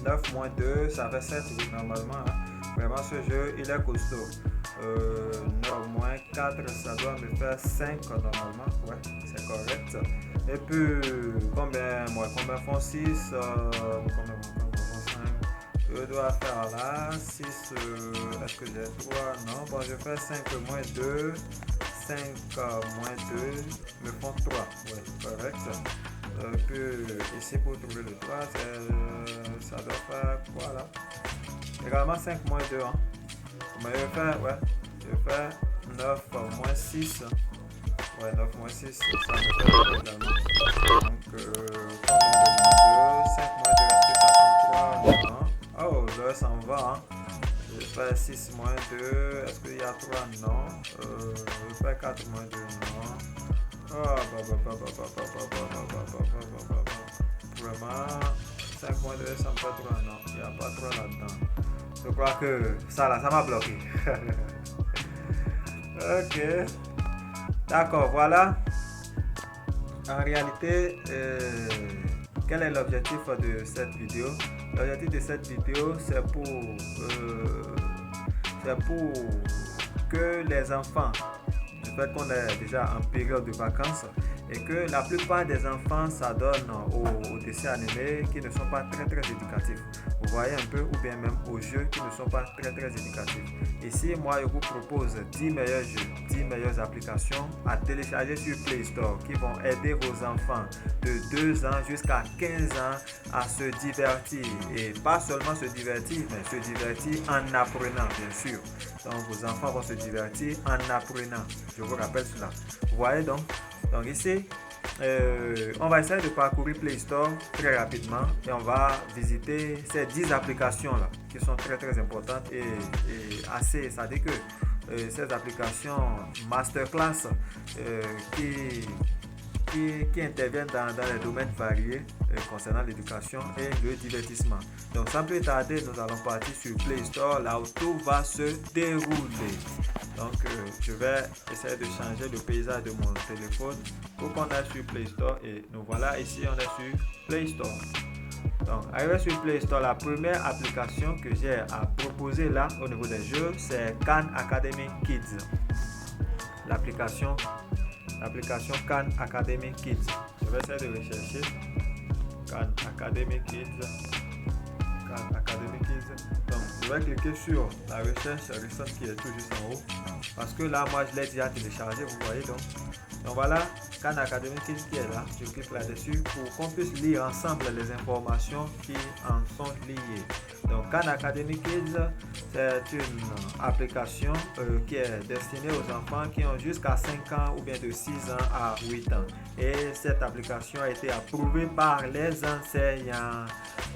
9 moins 2, ça fait 7 normalement. Hein. Vraiment, ce jeu, il est costaud. 9 moins 4, ça doit me faire 5 normalement. Ouais, c'est correct. Et puis, combien font 6 combien font 5? Je dois faire là 6. Est-ce que j'ai 3? Non, bon, je fais 5 moins 2. 5 moins 2 me font 3. Ouais, correct. Puis ici, pour trouver le 3, ça doit faire quoi là? Également 5 moins 2. Hein. Mais je fais 9 moins 6. Ouais, 9 moins 6, ça me fait 3 également. Donc, combien de moins 2? 5 moins 2, est-ce que ça fait 3? Non. Oh, l'heure s'en va. Hein. Je fais 6 moins 2, est-ce qu'il y a 3? Non. Je fais 4 moins 2, non. Vraiment, 5 moins 2, ça me fait 3, non. Il n'y a pas 3 là-dedans. Je crois que ça là, ça m'a bloqué. Ok. D'accord, voilà. En réalité, quel est l'objectif de cette vidéo? L'objectif de cette vidéo, c'est pour que les enfants, du fait qu'on est déjà en période de vacances, et que la plupart des enfants s'adonnent aux dessins animés qui ne sont pas très éducatifs. Vous voyez un peu, ou bien même aux jeux qui ne sont pas très éducatifs. Ici, moi, je vous propose 10 meilleurs jeux, 10 meilleures applications à télécharger sur Play Store qui vont aider vos enfants de 2 ans jusqu'à 15 ans à se divertir. Et pas seulement se divertir, mais se divertir en apprenant, bien sûr. Donc, vos enfants vont se divertir en apprenant. Je vous rappelle cela. Vous voyez donc ici, on va essayer de parcourir Play Store très rapidement et on va visiter ces 10 applications là qui sont très importantes et assez, ça dit que ces applications masterclass qui interviennent dans les domaines variés concernant l'éducation et le divertissement. Donc sans plus tarder, nous allons partir sur Play Store, là où tout va se dérouler. Donc je vais essayer de changer le paysage de mon téléphone pour qu'on aille sur Play Store et nous voilà ici, on est sur Play Store. Donc arrivé sur Play Store, la première application que j'ai à proposer là au niveau des jeux, c'est Khan Academy Kids. L'application Khan Academy Kids. Je vais essayer de rechercher Khan Academy Kids. Donc, je vais cliquer sur la recherche récente qui est tout juste en haut. Parce que là, moi, je l'ai déjà téléchargé, vous voyez donc. Donc voilà, Khan Academy Kids qui est là. Je clique là-dessus pour qu'on puisse lire ensemble les informations qui en sont liées. Donc Khan Academy Kids, c'est une application qui est destinée aux enfants qui ont jusqu'à 5 ans ou bien de 6 ans à 8 ans. Et cette application a été approuvée par les enseignants.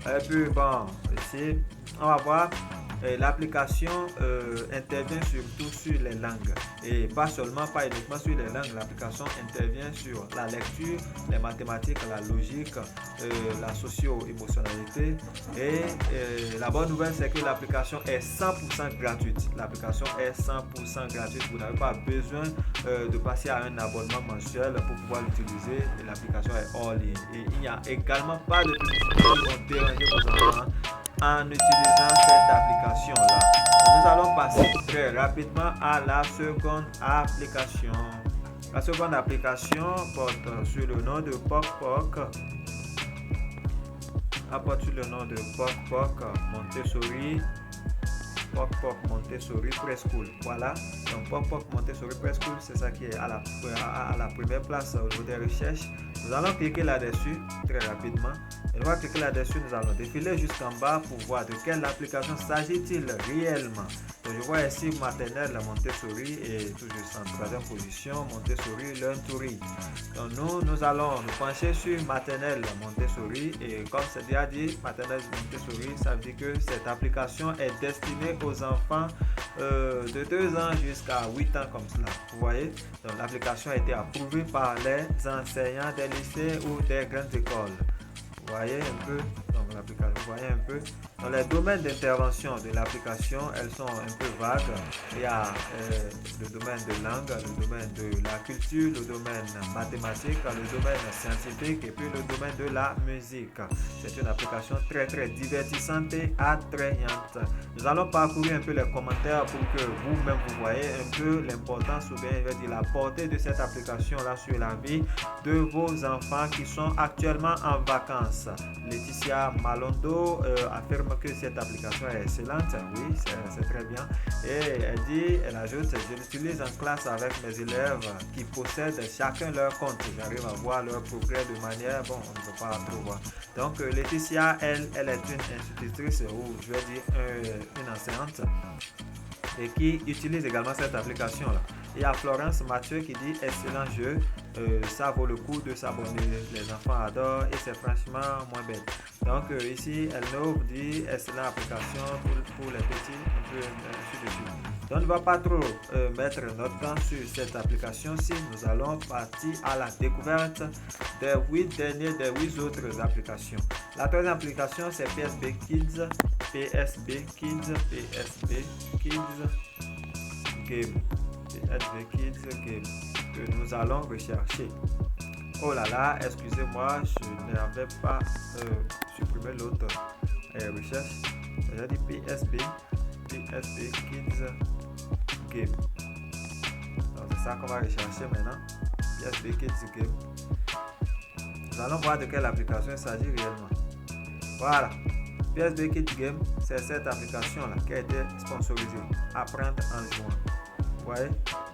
Et puis bon, ici, on va voir. L'application intervient surtout sur les langues et pas uniquement sur les langues. L'application intervient sur la lecture, les mathématiques, la logique, la socio-émotionnalité et la bonne nouvelle c'est que l'application est 100% gratuite. L'application est 100% gratuite, vous n'avez pas besoin de passer à un abonnement mensuel pour pouvoir l'utiliser et l'application est hors ligne et il n'y a également pas de publicité qui vont déranger vos enfants en utilisant cette application là. Nous allons passer très rapidement à la seconde application. La seconde application porte sur le nom de Pok Pok. Apporte sur le nom de Pok Pok Montessori. Pok Pok Montessori Preschool. Voilà. Donc Pok Pok Montessori Preschool, c'est ça qui est à la première place au niveau des recherches. Nous allons cliquer là-dessus très rapidement. Et on va cliquer là-dessus, nous allons défiler jusqu'en bas pour voir de quelle application s'agit-il réellement. Donc je vois ici maternelle Montessori et tout juste en troisième position Montessori Learn to Read. Donc nous allons nous pencher sur maternelle Montessori et comme c'est déjà dit, maternelle Montessori, ça veut dire que cette application est destinée aux enfants de 2 ans jusqu'à 8 ans comme cela. Vous voyez, donc l'application a été approuvée par les enseignants des lycées ou des grandes écoles. Vous voyez un peu, donc l'application, vous voyez un peu. Dans les domaines d'intervention de l'application, elles sont un peu vagues. Il y a le domaine de langue, le domaine de la culture, le domaine mathématique, le domaine scientifique et puis le domaine de la musique. C'est une application très divertissante et attrayante. Nous allons parcourir un peu les commentaires pour que vous-même vous voyez un peu l'importance ou bien je vais dire la portée de cette application-là sur la vie de vos enfants qui sont actuellement en vacances. Laetitia Malondo affirme que cette application est excellente. Oui, c'est très bien. Et elle dit, elle ajoute, je l'utilise en classe avec mes élèves qui possèdent chacun leur compte. J'arrive à voir leur progrès de manière, bon, on ne peut pas trop voir. Donc Laetitia, elle est une institutrice ou je vais dire une enseignante et qui utilise également cette application-là. Il y a Florence Mathieu qui dit excellent jeu, ça vaut le coup de s'abonner, les enfants adorent et c'est franchement moins bête. Donc ici, Elnov dit excellente application pour les petits, un peu ainsi de suite. Donc on ne va pas trop mettre notre temps sur cette application si nous allons partir à la découverte des 8 autres applications. La troisième application c'est PSB Kids Game. PSB Kids Game que nous allons rechercher. Oh là là, excusez-moi, je n'avais pas supprimé l'autre recherche. J'ai dit PSB Kids Game. Donc c'est ça qu'on va rechercher maintenant. PSB Kids Game. Nous allons voir de quelle application il s'agit réellement. Voilà. PSB Kids Game, c'est cette application-là qui a été sponsorisée. Apprendre en jouant. Vous voyez,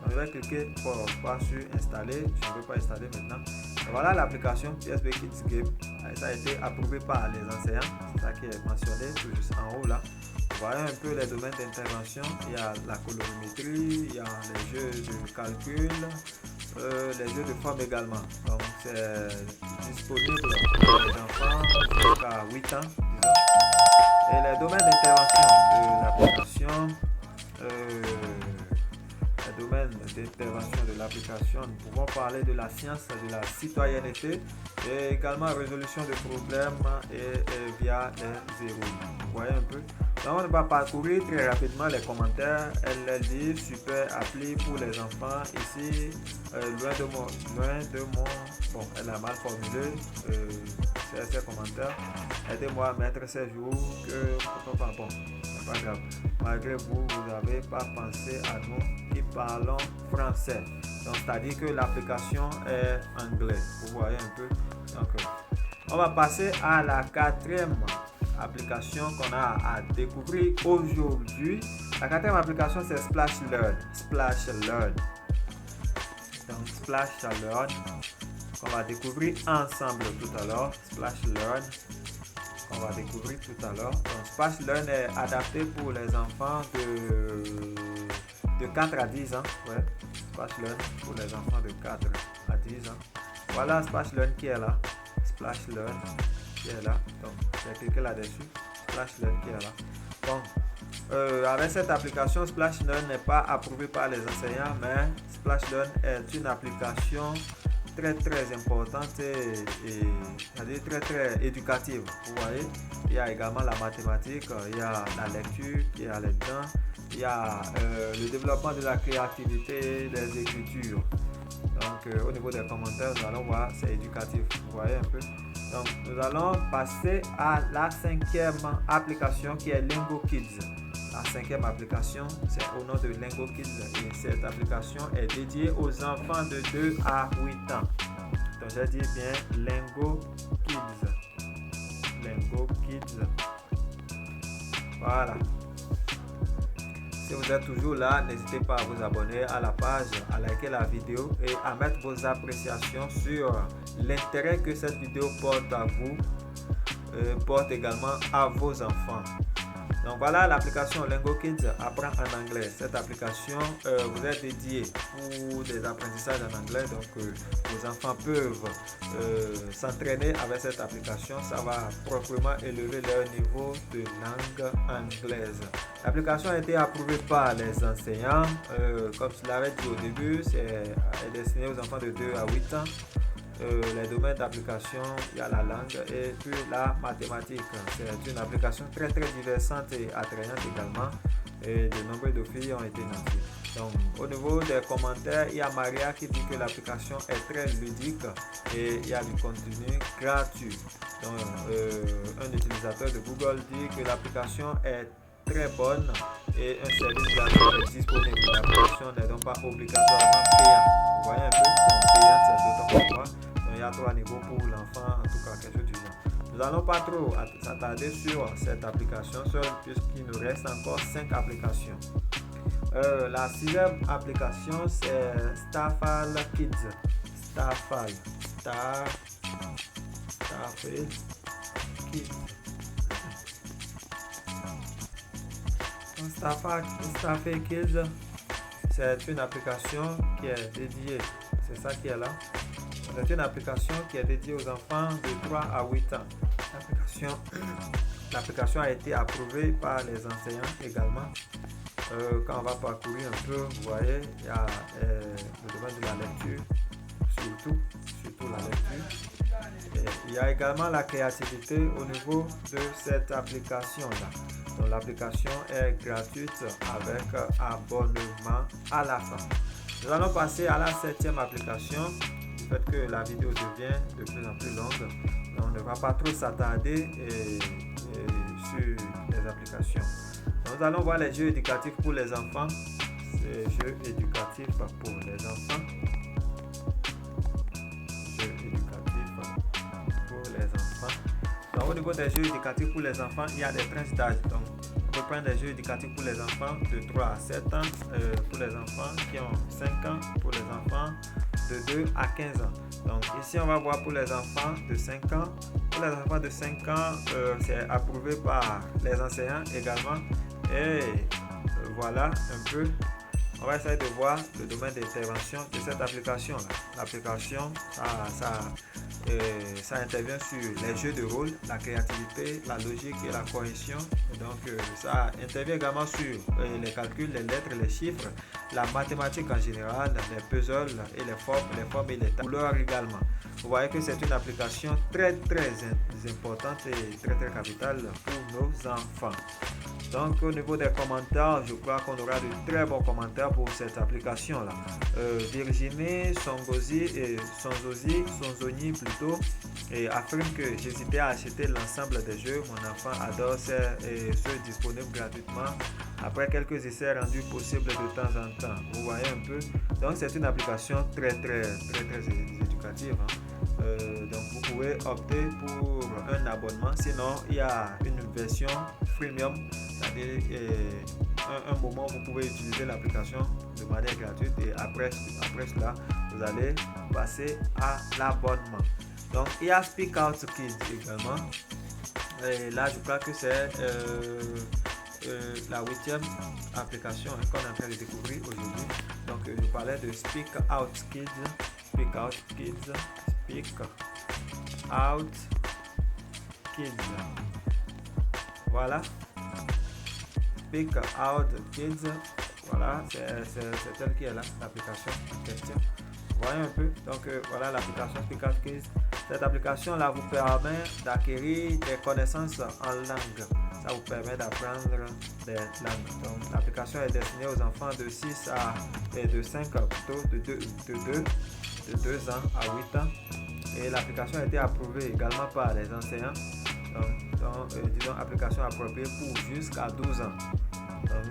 on va cliquer pas sur installer. Je ne veux pas installer maintenant. Et voilà l'application PSB Kids Game. Ça a été approuvé par les enseignants. C'est ça qui est mentionné tout juste en haut là. Vous voyez un peu les domaines d'intervention. Il y a la colorimétrie, il y a les jeux de calcul, les jeux de forme également. Donc c'est disponible pour les enfants jusqu'à 8 ans, disons. Et les domaines d'intervention de l'application, nous pouvons parler de la science, de la citoyenneté et également résolution de problèmes et via les zéros. Vous voyez un peu. Donc on va parcourir très rapidement les commentaires. Elle dit super appli pour les enfants. Ici, loin de mon, bon, elle a mal formulé ses commentaires. Aidez-moi à mettre ces jours que, bon, c'est pas grave. Malgré vous, vous n'avez pas pensé à nous qui parlons français. Donc c'est-à-dire que l'application est anglais. Vous voyez un peu. Donc, on va passer à la quatrième application qu'on a à découvrir aujourd'hui. La quatrième application c'est Splash Learn. Donc Splash Learn qu'on va découvrir ensemble tout à l'heure. Splash Learn qu'on va découvrir tout à l'heure. Donc Splash Learn est adapté pour les enfants de 4 à 10 ans. Ouais. Splash Learn pour les enfants de 4 à 10 ans. Voilà Splash Learn qui est là. Splash Learn qui est là. Donc, j'ai cliqué là-dessus. Splash Learn qui est là. Bon, avec cette application, Splash Learn n'est pas approuvé par les enseignants, mais Splash Learn est une application très importante et très éducative. Vous voyez, il y a également la mathématique, il y a la lecture qui est là-dedans, il y a le développement de la créativité, des écritures. Donc au niveau des commentaires, nous allons voir, c'est éducatif. Vous voyez un peu. Donc nous allons passer à la cinquième application qui est Lingo Kids. La cinquième application, c'est au nom de Lingo Kids et cette application est dédiée aux enfants de 2 à 8 ans. Donc j'ai dit bien Lingo Kids. Lingo Kids. Voilà. Si vous êtes toujours là, n'hésitez pas à vous abonner à la page, à liker la vidéo et à mettre vos appréciations sur l'intérêt que cette vidéo porte à vous, porte également à vos enfants. Donc voilà l'application Lingo Kids apprend en anglais. Cette application vous est dédiée pour des apprentissages en anglais. Donc vos enfants peuvent s'entraîner avec cette application. Ça va proprement élever leur niveau de langue anglaise. L'application a été approuvée par les enseignants. Comme je l'avais dit au début, c'est destiné aux enfants de 2 à 8 ans. les domaines d'application, il y a la langue et puis la mathématique. C'est une application très diversante et attrayante également. Et de nombreux défis ont été lancés. Donc, au niveau des commentaires, il y a Maria qui dit que l'application est très ludique et il y a du contenu gratuit. Donc, un utilisateur de Google dit que l'application est très bonne et un service gratuit est disponible. L'application n'est donc pas obligatoirement payante. Vous voyez un peu, donc payante c'est d'autant pourquoi. Donc, il y a 3 niveaux pour l'enfant, en tout cas quelque chose du genre. Nous n'allons pas trop s'attarder sur cette application seule puisqu'il nous reste encore 5 applications. La 6e application c'est Starfile Kids. Starfile Kids. Starfile Kids, c'est une application qui est dédiée, c'est ça qui est là. C'est une application qui est dédiée aux enfants de 3 à 8 ans. L'application a été approuvée par les enseignants également. Quand on va parcourir un peu, vous voyez, il y a le domaine de la lecture, surtout la lecture. Et il y a également la créativité au niveau de cette application-là. Donc l'application est gratuite avec abonnement à la fin. Nous allons passer à la 7e application. Du fait que la vidéo devient de plus en plus longue, on ne va pas trop s'attarder sur les applications. Nous allons voir les jeux éducatifs pour les enfants. Ces jeux éducatifs pour les enfants. Jeux éducatifs pour les enfants. Donc, au niveau des jeux éducatifs pour les enfants, il y a des tranches d'âge. Donc, on peut prendre des jeux éducatifs pour les enfants de 3 à 7 ans, pour les enfants qui ont 5 ans, pour les enfants de 2 à 15 ans. Donc ici on va voir pour les enfants de 5 ans. Pour les enfants de 5 ans, c'est approuvé par les enseignants également. Et voilà un peu. On va essayer de voir le domaine d'intervention de cette application-là. L'application, ça intervient sur les jeux de rôle, la créativité, la logique et la cohésion. Donc ça intervient également sur les calculs, les lettres, les chiffres, la mathématique en général, les puzzles et les formes et les couleurs également. Vous voyez que c'est une application très importante et très capitale pour nos enfants. Donc au niveau des commentaires, je crois qu'on aura de très bons commentaires pour cette application-là. Virginie Sonzoni plutôt, et affirme que j'hésitais à acheter l'ensemble des jeux. Mon enfant adore ceux disponibles gratuitement après quelques essais rendus possibles de temps en temps. Vous voyez un peu. Donc c'est une application très éducative. Donc vous pouvez opter pour un abonnement. Sinon il y a une version freemium, c'est-à-dire un moment vous pouvez utiliser l'application de manière gratuite et après cela vous allez passer à l'abonnement. Donc il y a Speak Out Kids également. Et là je crois que c'est la 8e application qu'on est en train de découvrir aujourd'hui. Donc je parlais de Speak Out Kids. Speak Out Kids. Speak Out Kids. Voilà. Speak Out Kids. Voilà, c'est elle qui est là, l'application en question. Vous voyez un peu. Donc voilà l'application Speak Out Kids. Cette application là vous permet d'acquérir des connaissances en langue. Ça vous permet d'apprendre des langues. Donc l'application est destinée aux enfants de 6 à de 5 plutôt de 2 ans à 8 ans. Et l'application a été approuvée également par les enseignants. Donc disons application appropriée pour jusqu'à 12 ans. Donc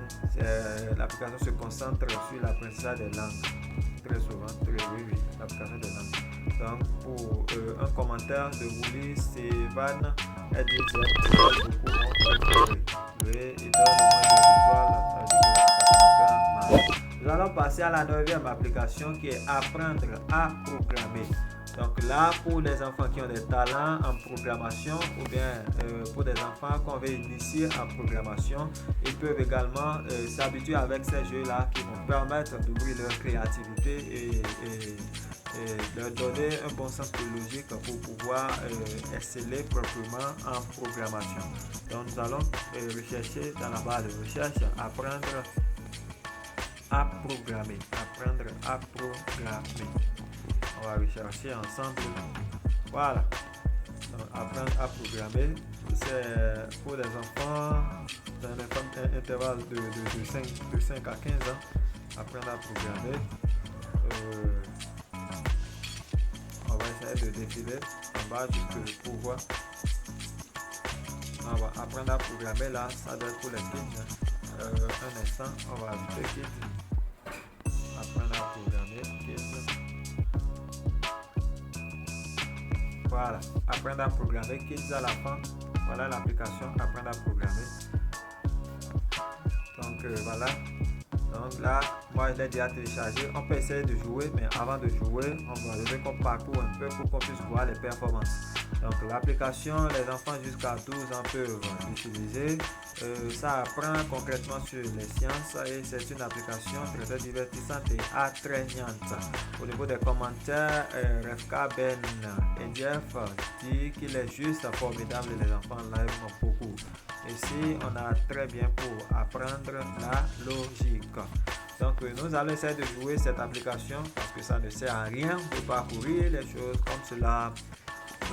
l'application se concentre sur l'apprentissage des langues. Très souvent, l'application des langues. Donc pour un commentaire de Willy Sevan, elle dit que beaucoup ont préféré. Et donne moins de étoiles. Nous allons passer à la 9e application qui est apprendre à programmer. Donc là, pour les enfants qui ont des talents en programmation ou bien pour des enfants qu'on veut initier en programmation, ils peuvent également s'habituer avec ces jeux-là qui vont permettre d'ouvrir leur créativité et leur donner un bon sens de logique pour pouvoir exceller proprement en programmation. Donc nous allons rechercher dans la barre de recherche apprendre à programmer. On va rechercher ensemble. Voilà. Donc, apprendre à programmer, c'est pour les enfants dans un intervalle de 5 à 15 ans. Apprendre à programmer. On va essayer de défiler en bas juste pour voir. On va apprendre à programmer là, ça doit être pour les kids. Un instant, on va ajouter kids. Apprendre à programmer kids. Voilà, apprendre à programmer kids à la fin. Voilà l'application apprendre à programmer. Donc voilà. Donc là, moi je l'ai déjà téléchargé. On peut essayer de jouer, mais avant de jouer, on va lever qu'on parcourt un peu pour qu'on puisse voir les performances. Donc l'application, les enfants jusqu'à 12 ans peuvent l'utiliser. Ça apprend concrètement sur les sciences et c'est une application très divertissante et attrayante. Au niveau des commentaires, Refka Ben Jeff dit qu'il est juste formidable et les enfants l'aiment beaucoup. Ici, on a très bien pour apprendre la logique. Donc, nous allons essayer de jouer cette application parce que ça ne sert à rien de parcourir les choses comme cela.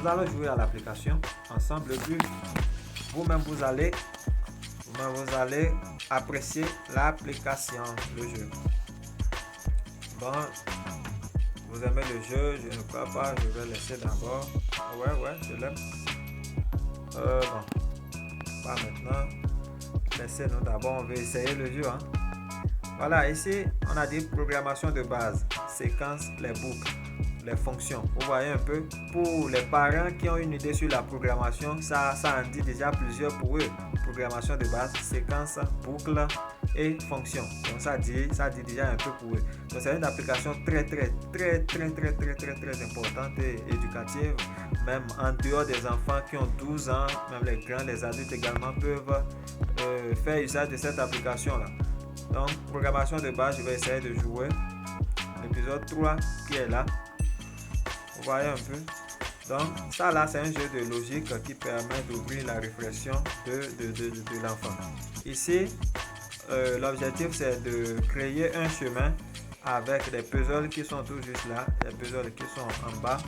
Nous allons jouer à l'application ensemble. Le but, vous-même vous allez apprécier l'application, le jeu. Bon, vous aimez le jeu, je ne crois pas, je vais laisser d'abord. Ouais, je l'aime. Bon, pas maintenant. Laissez-nous d'abord, on va essayer le jeu. Voilà, ici, on a dit programmation de base, séquence, les boucles, les fonctions. Vous voyez un peu, pour les parents qui ont une idée sur la programmation, ça en dit déjà plusieurs pour eux. Programmation de base, séquence, boucle et fonction. Donc ça dit déjà un peu pour eux. Donc c'est une application très importante et éducative. Même en dehors des enfants qui ont 12 ans, même les grands, les adultes également peuvent faire usage de cette application là. Donc programmation de base, je vais essayer de jouer l'épisode 3 qui est là. Vous voyez un peu. Donc ça là c'est un jeu de logique qui permet d'ouvrir la réflexion de l'enfant. Ici l'objectif c'est de créer un chemin avec des puzzles qui sont tout juste là, des puzzles qui sont en bas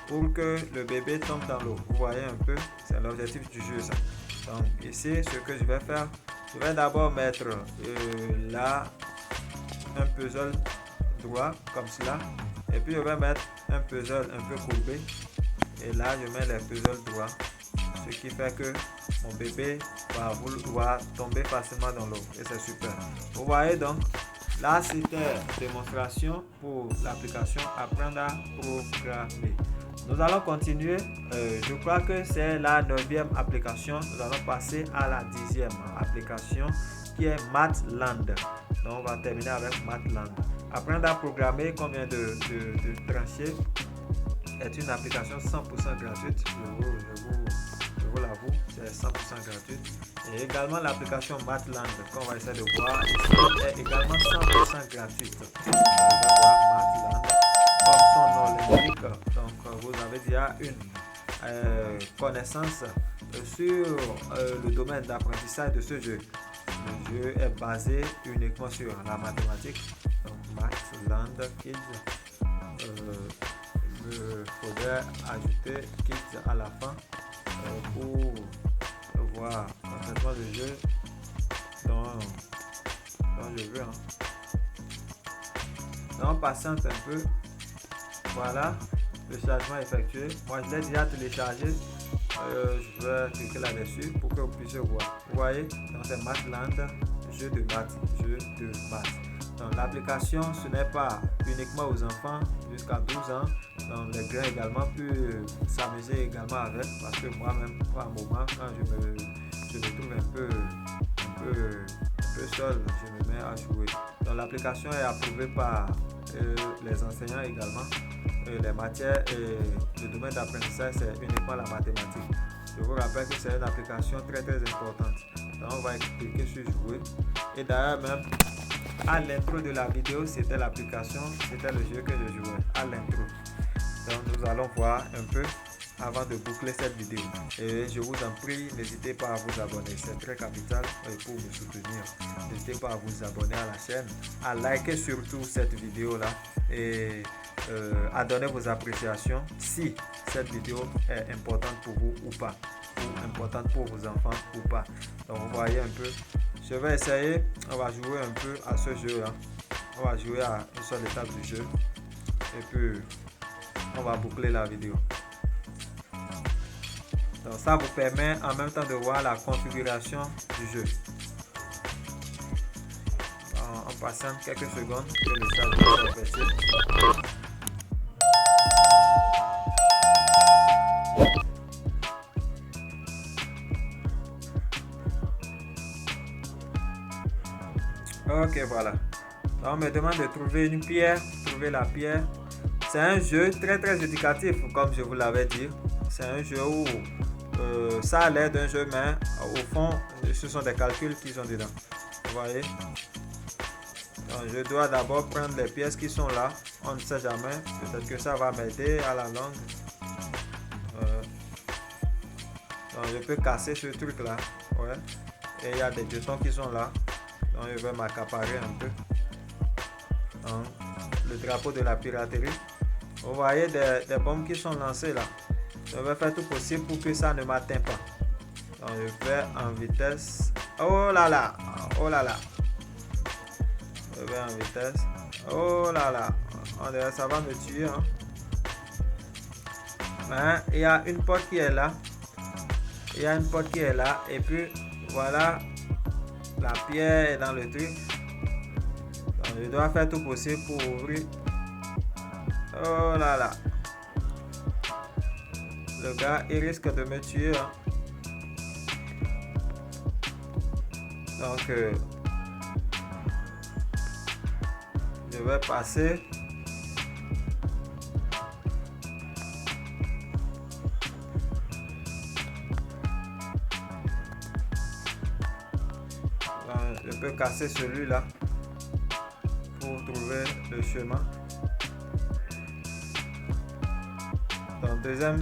pour que le bébé tombe dans l'eau. Vous voyez un peu, c'est l'objectif du jeu ça. Donc ici ce que je vais faire, je vais d'abord mettre là un puzzle droit comme cela. Et puis je vais mettre un puzzle un peu courbé. Et là je mets les puzzles droits. Ce qui fait que mon bébé va tomber facilement dans l'eau. Et c'est super. Vous voyez donc, là c'était démonstration pour l'application apprendre à programmer. Nous allons continuer. Je crois que c'est la 9e application. Nous allons passer à la 10e application qui est Mathland. Donc on va terminer avec Mathland. Apprendre à programmer, comme vient de trancher, est une application 100% gratuite. Je vous l'avoue, c'est 100% gratuite. Et également l'application Mathland, qu'on va essayer de voir ici, est également 100% gratuite. On va voir Mathland, comme son nom l'indique. Donc vous avez déjà une connaissance sur le domaine d'apprentissage de ce jeu. Le jeu est basé uniquement sur la mathématique. Donc Mathland Kids, il faudrait ajouter Kids à la fin pour voir concrètement le jeu dont je veux. Donc on patiente un peu. Voilà, le chargement est effectué. Moi je l'ai déjà téléchargé. Je vais cliquer là-dessus pour que vous puissiez voir. Vous voyez, donc c'est Mathland, jeu de maths. Donc l'application, ce n'est pas uniquement aux enfants jusqu'à 12 ans. Donc les grands également peuvent s'amuser également avec, parce que moi-même, par un moment, quand je me trouve un peu seul, je me mets à jouer. Donc l'application est approuvée par les enseignants également. Les matières et le domaine d'apprentissage, c'est uniquement la mathématique. Je vous rappelle que c'est une application très importante. Donc on va cliquer sur jouer. Et d'ailleurs même à l'intro de la vidéo, c'était l'application, c'était le jeu que je jouais à l'intro. Donc nous allons voir un peu avant de boucler cette vidéo. Et je vous en prie, n'hésitez pas à vous abonner, c'est très capital pour me soutenir. N'hésitez pas à vous abonner à la chaîne, à liker surtout cette vidéo là et à donner vos appréciations si cette vidéo est importante pour vous ou pas, ou importante pour vos enfants ou pas. Donc vous voyez un peu, je vais essayer, on va jouer un peu à ce jeu là. On va jouer à une seule étape du jeu et puis on va boucler la vidéo. Donc ça vous permet en même temps de voir la configuration du jeu. On patiente quelques secondes que le chargeur soit fait. Ok, voilà. On me demande de trouver une pierre, trouver la pierre. C'est un jeu très éducatif, comme je vous l'avais dit. C'est un jeu où ça a l'air d'un jeu, mais au fond, ce sont des calculs qui sont dedans. Vous voyez? Donc, je dois d'abord prendre les pièces qui sont là. On ne sait jamais. Peut-être que ça va m'aider à la longue. Donc, je peux casser ce truc là. Ouais. Et il y a des jetons qui sont là. Donc, je vais m'accaparer un peu. Donc, le drapeau de la piraterie. Vous voyez des bombes qui sont lancées là. Je vais faire tout possible pour que ça ne m'atteigne pas. Donc je vais en vitesse. Oh là là. Oh là là. Je vais en vitesse. Oh là là. On dirait ça va me tuer. Hein? Il y a une porte qui est là. Il y a une porte qui est là. Et puis voilà. La pierre est dans le truc. Donc je dois faire tout possible pour ouvrir. Oh là là. Le gars, il risque de me tuer. Donc, je vais passer. Donc, je peux casser celui-là pour trouver le chemin. Donc, deuxième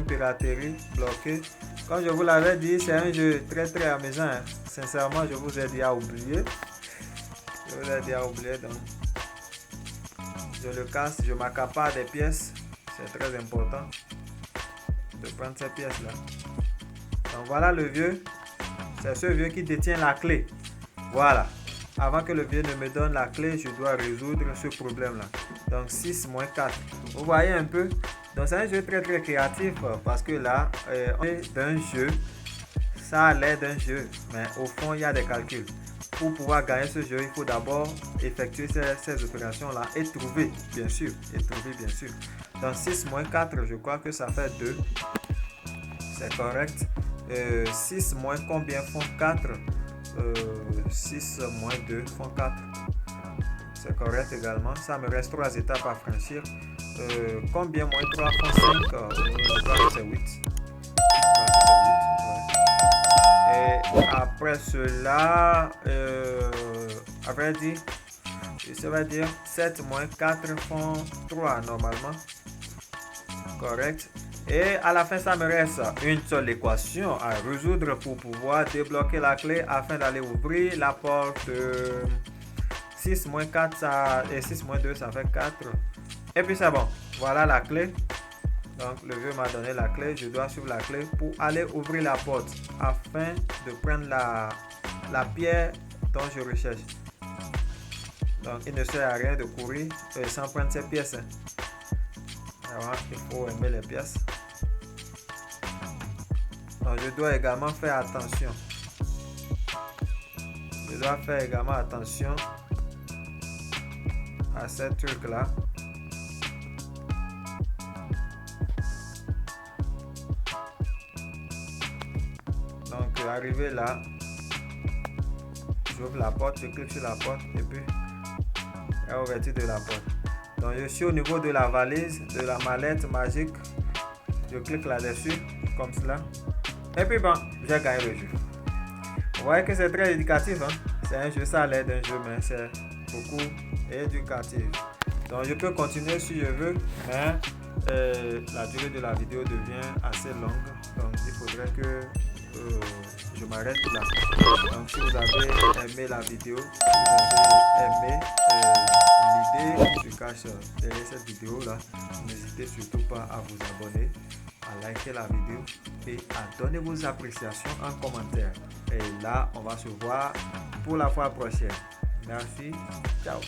piraterie bloquée. Comme je vous l'avais dit, c'est un jeu très amusant. Hein. Sincèrement, je vous ai dit à oublier. Donc, je le casse, je m'accapare des pièces. C'est très important de prendre ces pièces-là. Donc voilà le vieux. C'est ce vieux qui détient la clé. Voilà. Avant que le vieux ne me donne la clé, je dois résoudre ce problème-là. Donc 6 moins 4. Vous voyez un peu? Donc c'est un jeu très créatif parce que là, on est d'un jeu. Ça a l'air d'un jeu, mais au fond, il y a des calculs. Pour pouvoir gagner ce jeu, il faut d'abord effectuer ces opérations-là et trouver, bien sûr. Donc 6 moins 4, je crois que ça fait 2. C'est correct. 6 moins combien font 4? 6 moins 2 font 4. C'est correct également. Ça me reste 3 étapes à franchir. Combien moins 3 font 5? Je crois que c'est 8. Et après cela, à vrai dire, ça va dire 7 moins 4 font 3 normalement. Correct. Et à la fin, ça me reste une seule équation à résoudre pour pouvoir débloquer la clé afin d'aller ouvrir la porte. 6 moins 4 ça, et 6 moins 2 ça fait 4. Et puis c'est bon. Voilà la clé. Donc le vieux m'a donné la clé. Je dois suivre la clé pour aller ouvrir la porte afin de prendre la pierre dont je recherche. Donc il ne sert à rien de courir sans prendre ces pièces. Alors, il faut aimer les pièces. Donc je dois également faire attention. Je dois faire également attention à ces trucs là. Donc arrivé là, j'ouvre la porte, je clique sur la porte et puis la ouverture de la porte. Donc je suis au niveau de la valise, de la mallette magique. Je clique là-dessus comme cela. Et puis bon, j'ai gagné le jeu. Vous voyez que c'est très éducatif. Hein? C'est un jeu, ça a l'air d'un jeu, mais c'est beaucoup éducatif. Donc je peux continuer si je veux, mais la durée de la vidéo devient assez longue, donc il faudrait que je m'arrête là. Donc si vous avez aimé la vidéo, si vous avez aimé l'idée qui se cache derrière cette vidéo là, n'hésitez surtout pas à vous abonner, à liker la vidéo et à donner vos appréciations en commentaire. Et là, on va se voir pour la fois prochaine. Merci, ciao.